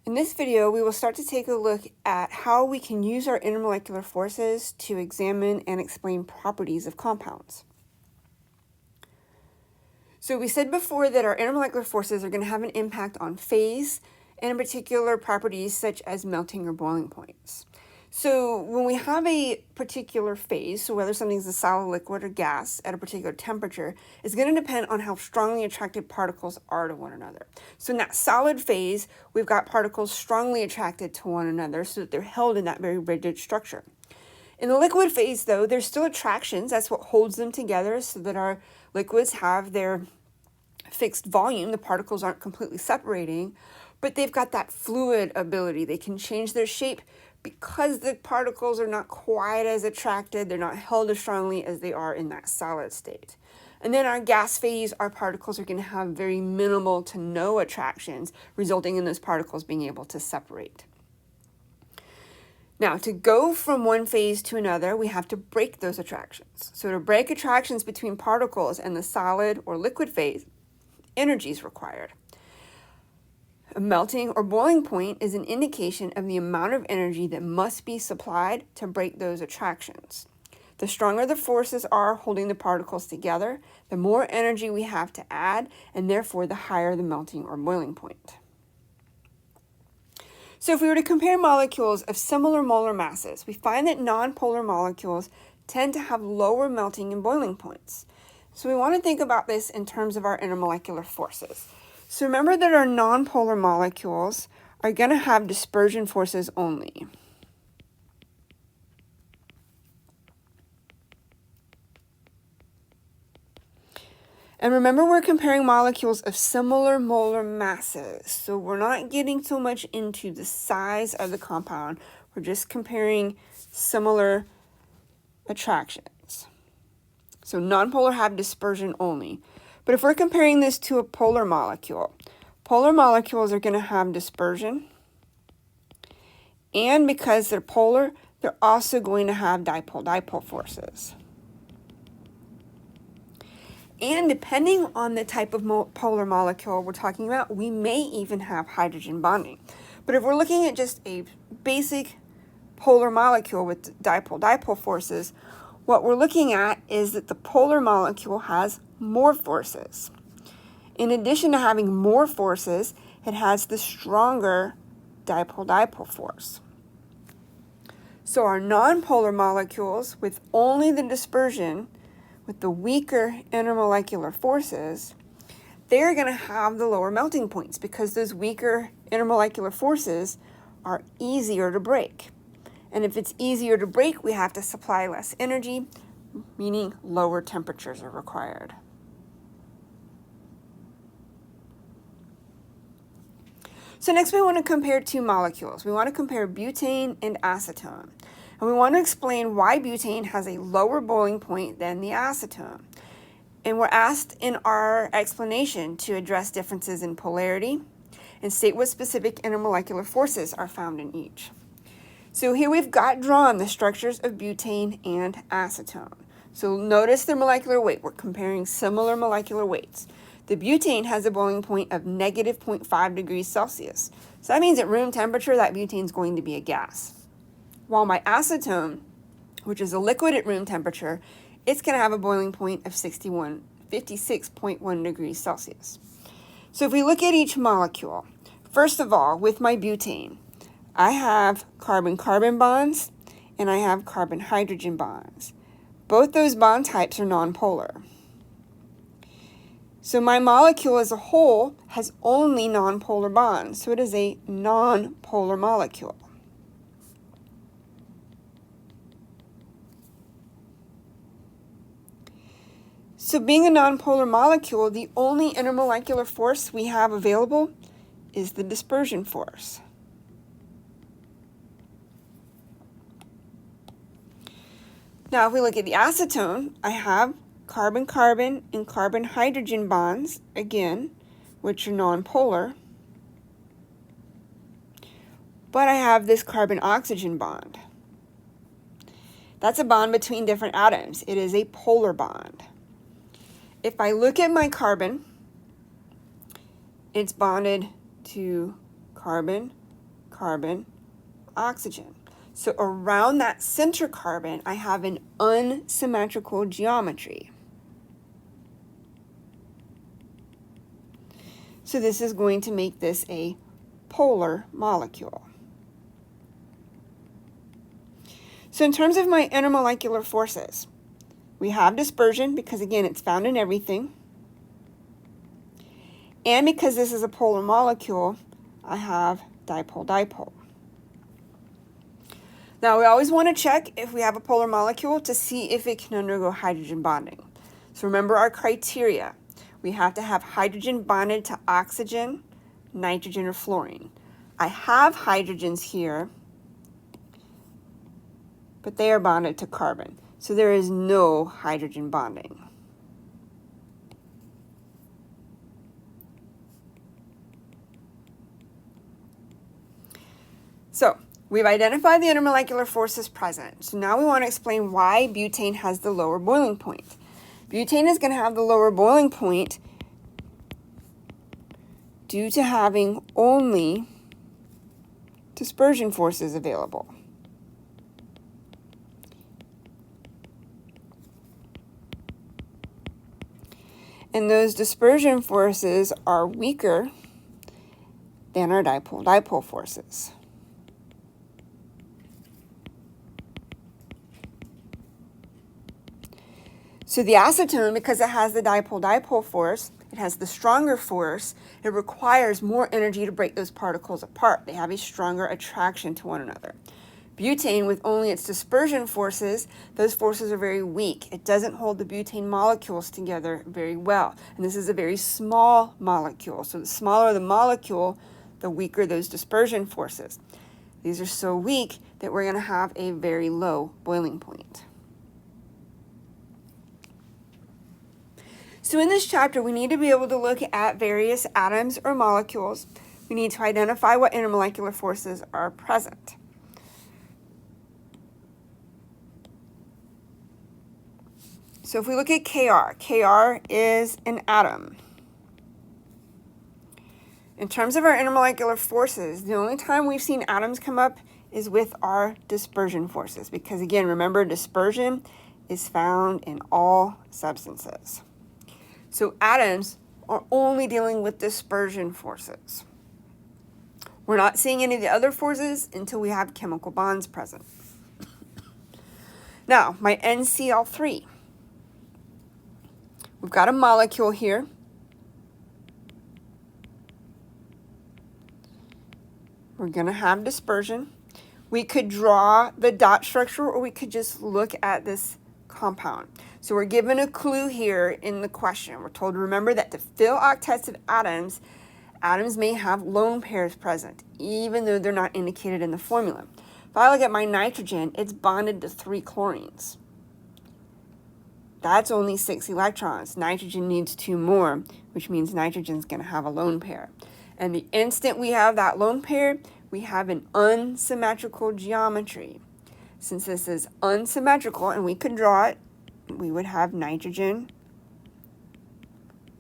In this video, we will start to take a look at how we can use our intermolecular forces to examine and explain properties of compounds. So we said before that our intermolecular forces are going to have an impact on phase and in particular properties such as melting or boiling points. So when we have a particular phase, so whether something's a solid, liquid, or gas at a particular temperature, is going to depend on how strongly attracted particles are to one another. So in that solid phase, we've got particles strongly attracted to one another so that they're held in that very rigid structure. In the liquid phase, though, there's still attractions. That's what holds them together so that our liquids have their fixed volume. The particles aren't completely separating, but they've got that fluid ability. They can change their shape because the particles are not quite as attracted. They're not held as strongly as they are in that solid state. And then our gas phase, our particles are going to have very minimal to no attractions, resulting in those particles being able to separate. Now, to go from one phase to another, we have to break those attractions. So to break attractions between particles and the solid or liquid phase, energy is required. A melting or boiling point is an indication of the amount of energy that must be supplied to break those attractions. The stronger the forces are holding the particles together, the more energy we have to add, and therefore the higher the melting or boiling point. So if we were to compare molecules of similar molar masses, we find that nonpolar molecules tend to have lower melting and boiling points. So we want to think about this in terms of our intermolecular forces. So remember that our nonpolar molecules are going to have dispersion forces only. And remember, we're comparing molecules of similar molar masses. So we're not getting so much into the size of the compound. We're just comparing similar attractions. So nonpolar have dispersion only. But if we're comparing this to a polar molecules are going to have dispersion. And because they're polar, they're also going to have dipole-dipole forces. And depending on the type of polar molecule we're talking about, we may even have hydrogen bonding. But if we're looking at just a basic polar molecule with dipole-dipole forces, what we're looking at is that the polar molecule has more forces. In addition to having more forces, it has the stronger dipole-dipole force. So our nonpolar molecules with only the dispersion, with the weaker intermolecular forces, they're going to have the lower melting points because those weaker intermolecular forces are easier to break. And if it's easier to break, we have to supply less energy, meaning lower temperatures are required. So next we want to compare two molecules. We want to compare butane and acetone. And we want to explain why butane has a lower boiling point than the acetone. And we're asked in our explanation to address differences in polarity and state what specific intermolecular forces are found in each. So here we've got drawn the structures of butane and acetone. So notice their molecular weight. We're comparing similar molecular weights. The butane has a boiling point of negative 0.5 degrees Celsius. So that means at room temperature, that butane is going to be a gas. While my acetone, which is a liquid at room temperature, it's going to have a boiling point of 56.1 degrees Celsius. So if we look at each molecule, first of all, with my butane, I have carbon-carbon bonds and I have carbon-hydrogen bonds. Both those bond types are nonpolar. So my molecule as a whole has only nonpolar bonds, so it is a nonpolar molecule. So being a nonpolar molecule, the only intermolecular force we have available is the dispersion force. Now, if we look at the acetone, I have carbon-carbon and carbon-hydrogen bonds, again, which are nonpolar. But I have this carbon-oxygen bond. That's a bond between different atoms. It is a polar bond. If I look at my carbon, it's bonded to carbon carbon, oxygen. So around that center carbon, I have an unsymmetrical geometry. So this is going to make this a polar molecule. So in terms of my intermolecular forces, we have dispersion because, again, it's found in everything. And because this is a polar molecule, I have dipole-dipole. Now, we always want to check if we have a polar molecule to see if it can undergo hydrogen bonding. So remember our criteria. We have to have hydrogen bonded to oxygen, nitrogen, or fluorine. I have hydrogens here, but they are bonded to carbon. So there is no hydrogen bonding. So we've identified the intermolecular forces present. So now we want to explain why butane has the lower boiling point. Butane is going to have the lower boiling point due to having only dispersion forces available. And those dispersion forces are weaker than our dipole-dipole forces. So the acetone, because it has the dipole-dipole force, it has the stronger force, it requires more energy to break those particles apart. They have a stronger attraction to one another. Butane, with only its dispersion forces, those forces are very weak. It doesn't hold the butane molecules together very well. And this is a very small molecule. So the smaller the molecule, the weaker those dispersion forces. These are so weak that we're going to have a very low boiling point. So in this chapter, we need to be able to look at various atoms or molecules. We need to identify what intermolecular forces are present. So if we look at Kr is an atom. In terms of our intermolecular forces, the only time we've seen atoms come up is with our dispersion forces. Because again, remember, dispersion is found in all substances. So atoms are only dealing with dispersion forces. We're not seeing any of the other forces until we have chemical bonds present. Now, my NCl3. We've got a molecule here. We're going to have dispersion. We could draw the dot structure, or we could just look at this compound. So we're given a clue here in the question. We're told to remember that to fill octets of atoms, atoms may have lone pairs present, even though they're not indicated in the formula. If I look at my nitrogen, it's bonded to 3 chlorines. That's only 6 electrons. Nitrogen needs 2 more, which means nitrogen's going to have a lone pair. And the instant we have that lone pair, we have an unsymmetrical geometry. Since this is unsymmetrical, and we could draw it, we would have nitrogen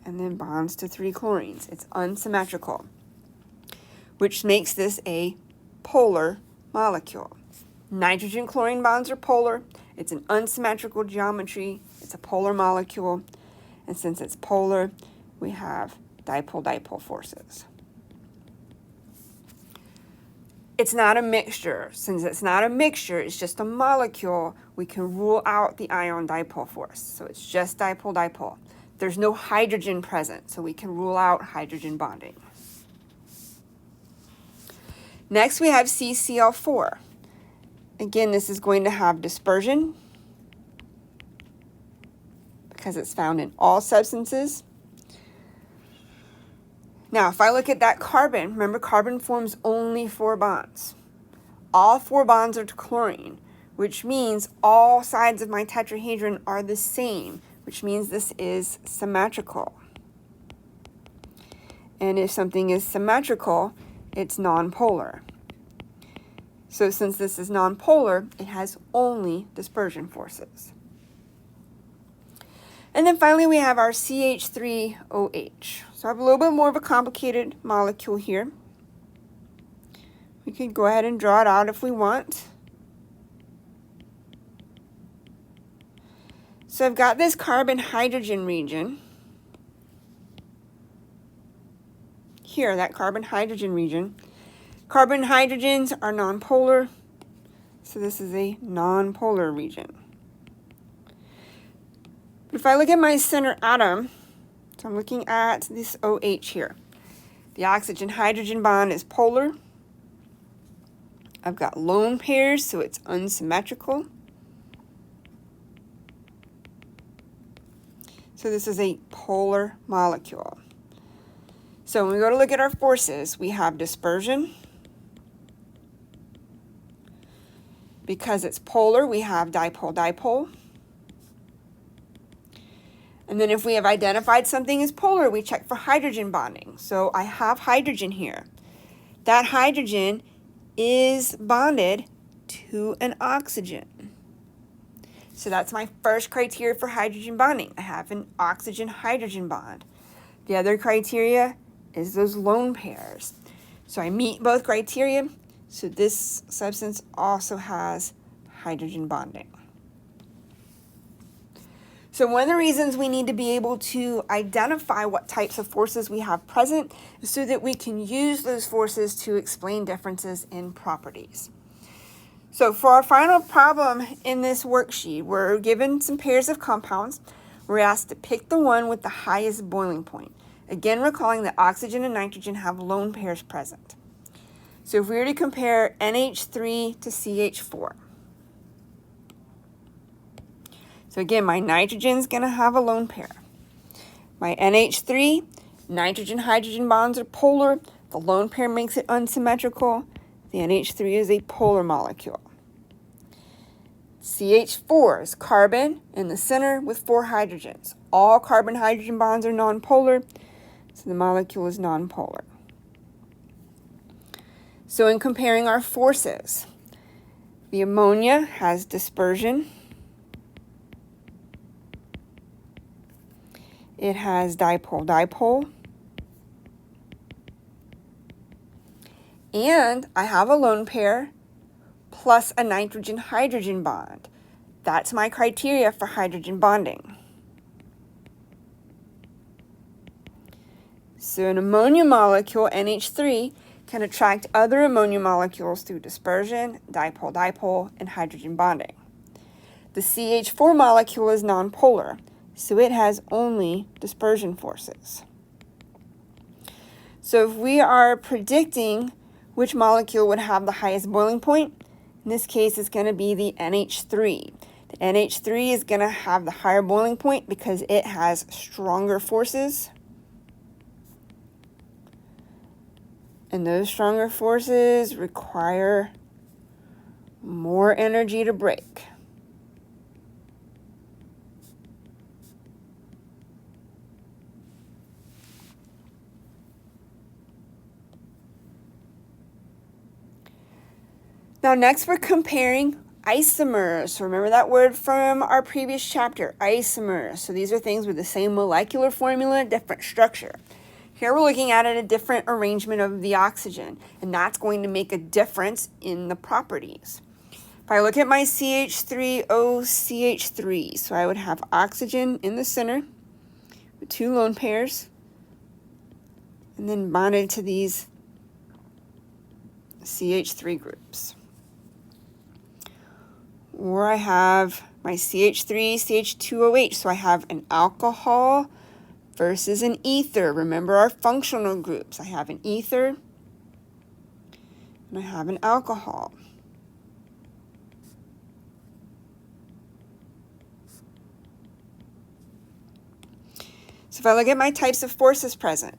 and then bonds to 3 chlorines. It's unsymmetrical, which makes this a polar molecule. Nitrogen-chlorine bonds are polar. It's an unsymmetrical geometry. It's a polar molecule. And since it's polar, we have dipole-dipole forces. It's not a mixture. Since it's not a mixture, it's just a molecule, we can rule out the ion dipole force. So it's just dipole-dipole. There's no hydrogen present, so we can rule out hydrogen bonding. Next, we have CCl4. Again, this is going to have dispersion because it's found in all substances. Now, if I look at that carbon, remember carbon forms only 4 bonds. All 4 bonds are to chlorine, which means all sides of my tetrahedron are the same, which means this is symmetrical. And if something is symmetrical, it's nonpolar. So since this is nonpolar, it has only dispersion forces. And then finally, we have our CH3OH. So I have a little bit more of a complicated molecule here. We could go ahead and draw it out if we want. So I've got this carbon-hydrogen region. Here, that carbon-hydrogen region. Carbon-hydrogens are nonpolar, so this is a nonpolar region. But if I look at my center atom, so I'm looking at this OH here. The oxygen-hydrogen bond is polar. I've got lone pairs, so it's unsymmetrical. So this is a polar molecule. So when we go to look at our forces, we have dispersion. Because it's polar, we have dipole-dipole. And then if we have identified something as polar, we check for hydrogen bonding. So I have hydrogen here. That hydrogen is bonded to an oxygen. So that's my first criteria for hydrogen bonding. I have an oxygen-hydrogen bond. The other criteria is those lone pairs. So I meet both criteria. So this substance also has hydrogen bonding. So one of the reasons we need to be able to identify what types of forces we have present is so that we can use those forces to explain differences in properties. So for our final problem in this worksheet, we're given some pairs of compounds. We're asked to pick the one with the highest boiling point. Again, recalling that oxygen and nitrogen have lone pairs present. So if we were to compare NH3 to CH4. So again, my nitrogen's going to have a lone pair. My NH3, nitrogen-hydrogen bonds are polar. The lone pair makes it unsymmetrical. The NH3 is a polar molecule. CH4 is carbon in the center with 4 hydrogens. All carbon-hydrogen bonds are nonpolar, so the molecule is nonpolar. So in comparing our forces, the ammonia has dispersion. It has dipole-dipole. And I have a lone pair plus a nitrogen-hydrogen bond. That's my criteria for hydrogen bonding. So an ammonia molecule, NH3, can attract other ammonia molecules through dispersion, dipole-dipole, and hydrogen bonding. The CH4 molecule is nonpolar, so it has only dispersion forces. So if we are predicting which molecule would have the highest boiling point, in this case it's going to be the NH3. The NH3 is going to have the higher boiling point because it has stronger forces. And those stronger forces require more energy to break. Now next we're comparing isomers. So remember that word from our previous chapter, isomers. So these are things with the same molecular formula, different structure. Here we're looking at a different arrangement of the oxygen, and that's going to make a difference in the properties. If I look at my CH3OCH3, so I would have oxygen in the center with 2 lone pairs, and then bonded to these CH3 groups. Or I have my CH3CH2OH, so I have an alcohol versus an ether. Remember our functional groups. I have an ether and I have an alcohol. So if I look at my types of forces present,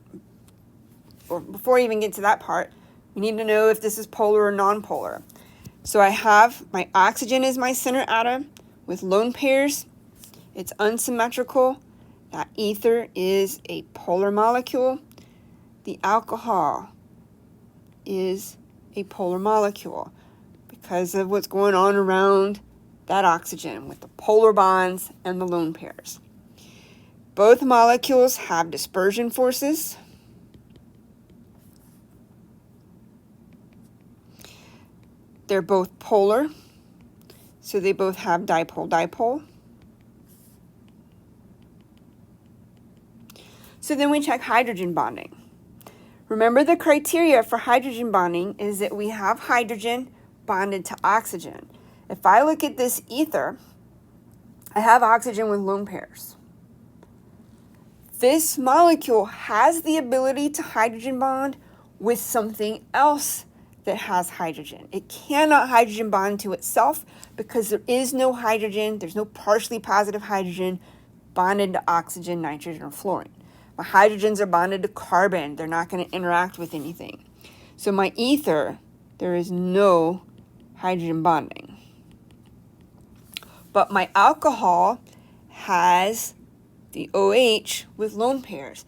or before I even get to that part, we need to know if this is polar or nonpolar. So I have my oxygen is my center atom with lone pairs. It's unsymmetrical. That ether is a polar molecule. The alcohol is a polar molecule because of what's going on around that oxygen with the polar bonds and the lone pairs. Both molecules have dispersion forces. They're both polar, so they both have dipole-dipole. So then we check hydrogen bonding. Remember, the criteria for hydrogen bonding is that we have hydrogen bonded to oxygen. If I look at this ether, I have oxygen with lone pairs. This molecule has the ability to hydrogen bond with something else that has hydrogen. It cannot hydrogen bond to itself because there is no hydrogen, there's no partially positive hydrogen bonded to oxygen, nitrogen, or fluorine. My hydrogens are bonded to carbon. They're not going to interact with anything. So my ether, there is no hydrogen bonding. But my alcohol has the OH with lone pairs.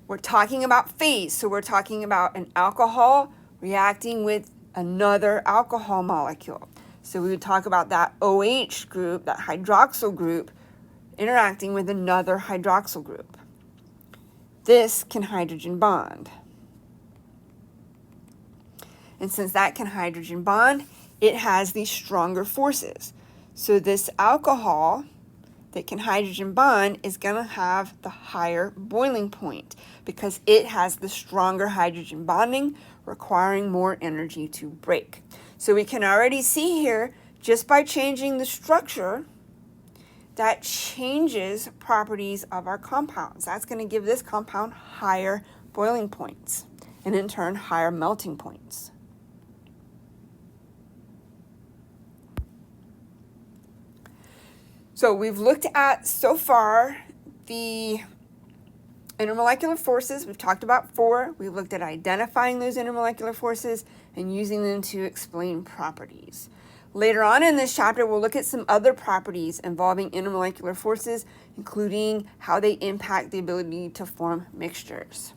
We're talking about phase, so we're talking about an alcohol reacting with another alcohol molecule. So we would talk about that OH group, that hydroxyl group, interacting with another hydroxyl group. This can hydrogen bond. And since that can hydrogen bond, it has these stronger forces. So this alcohol that can hydrogen bond is going to have the higher boiling point because it has the stronger hydrogen bonding, requiring more energy to break. So we can already see here, just by changing the structure, that changes properties of our compounds. That's going to give this compound higher boiling points and in turn higher melting points. So we've looked at so far the intermolecular forces. We've talked about 4. We've looked at identifying those intermolecular forces and using them to explain properties. Later on in this chapter, we'll look at some other properties involving intermolecular forces, including how they impact the ability to form mixtures.